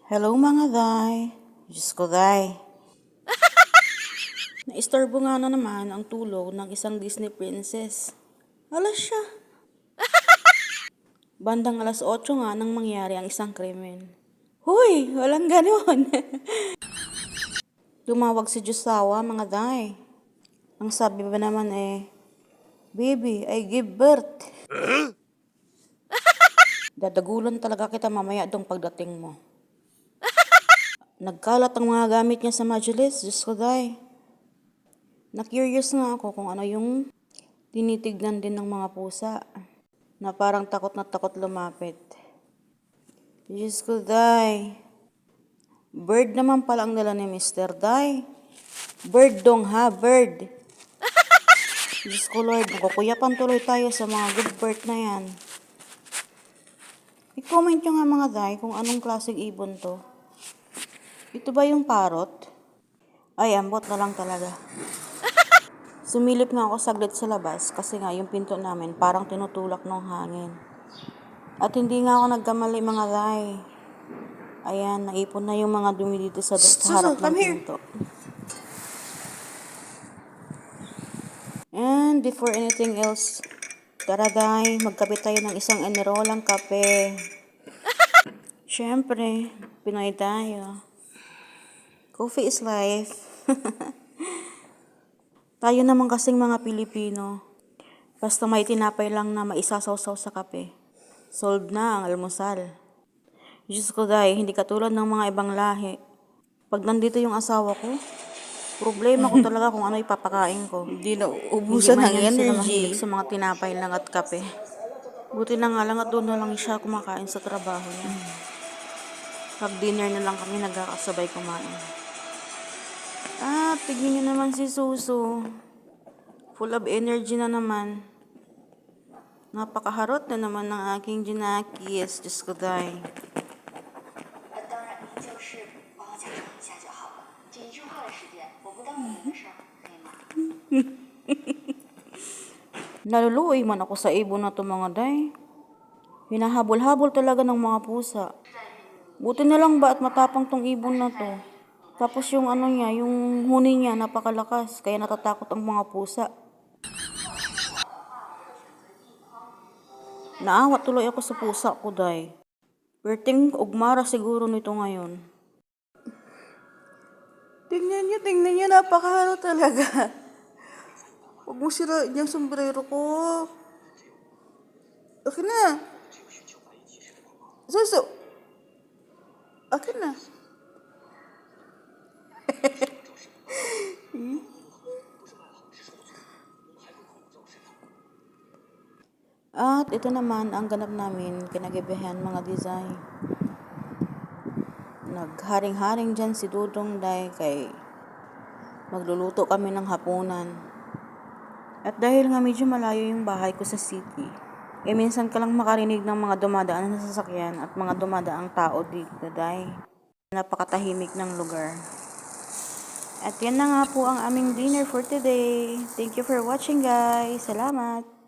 Hello mga day. Diyos ko day. Naistorbo nga na naman ang tulog ng isang Disney princess. Alas siya. Bandang alas 8 nga nang mangyari ang isang krimen. Huy! Walang ganon. Tumawag si Jusawa mga day. Ang sabi ba naman Baby, I give birth. Dadagulan talaga kita mamaya dong pagdating mo. Nagkalat ang mga gamit niya sa Majulis. Diyos ko day. Na-curious nga ako kung ano yung tinitignan din ng mga pusa na parang takot na takot lumapit. Diyos ko day. Bird naman pala ang dala ni Mr. Day. Bird dong ha, bird. Diyos ko Lord, nakukuyapan tuloy tayo sa mga good bird na yan. I-comment nyo nga mga day kung anong klaseng ibon to. Ito ba yung parrot? Ay, ambot na lang talaga. Sumilip nga ako saglit sa labas kasi nga yung pinto namin parang tinutulak ng hangin. At hindi nga ako nagkamali mga day. Ayan, naipon na yung mga dumi dito sa harap ng pinto. And before anything else, tara day, magkape tayo ng isang enerolang kape. Siyempre, Pinoy tayo. Coffee is life. Tayo naman kasing mga Pilipino, basta may tinapay lang na maisasawsaw sa kape, solve na ang almusal. Diyos ko day, hindi katulad ng mga ibang lahi. Pag nandito yung asawa ko, problema ko talaga kung ano ipapakain ko. Hindi na ubusan ng energy. Sa mga tinapay lang at kape. Buti na nga lang at doon na lang siya kumakain sa trabaho niya. Pag dinner na lang kami nagkakasabay kumain. Tignan niyo naman si Suso. Full of energy na naman. Napakaharot na naman ng aking Junakis. Diyos ko day. Naluluoy man ako sa ibon na to mga day. Hinahabol-habol talaga ng mga pusa. Buti na lang ba at matapang tong ibon na to. Tapos yung ano niya, yung huni niya napakalakas. Kaya natatakot ang mga pusa. Naawa tuloy ako sa pusa ko day. Perting ugmara siguro nito ngayon. Tingnan niyo, napakahalo talaga. Huwag mo sirain yung sombrero ko. Akin na. Suso. Akin na. At ito naman ang ganap namin kinagabihan mga design. Nagharing-haring dyan si Dudong day kay magluluto kami ng hapunan. At dahil nga medyo malayo yung bahay ko sa city, minsan ka lang makarinig ng mga dumadaan na sasakyan at mga dumadaang tao dito day. Napakatahimik ng lugar. At yan na nga po ang aming dinner for today. Thank you for watching guys. Salamat!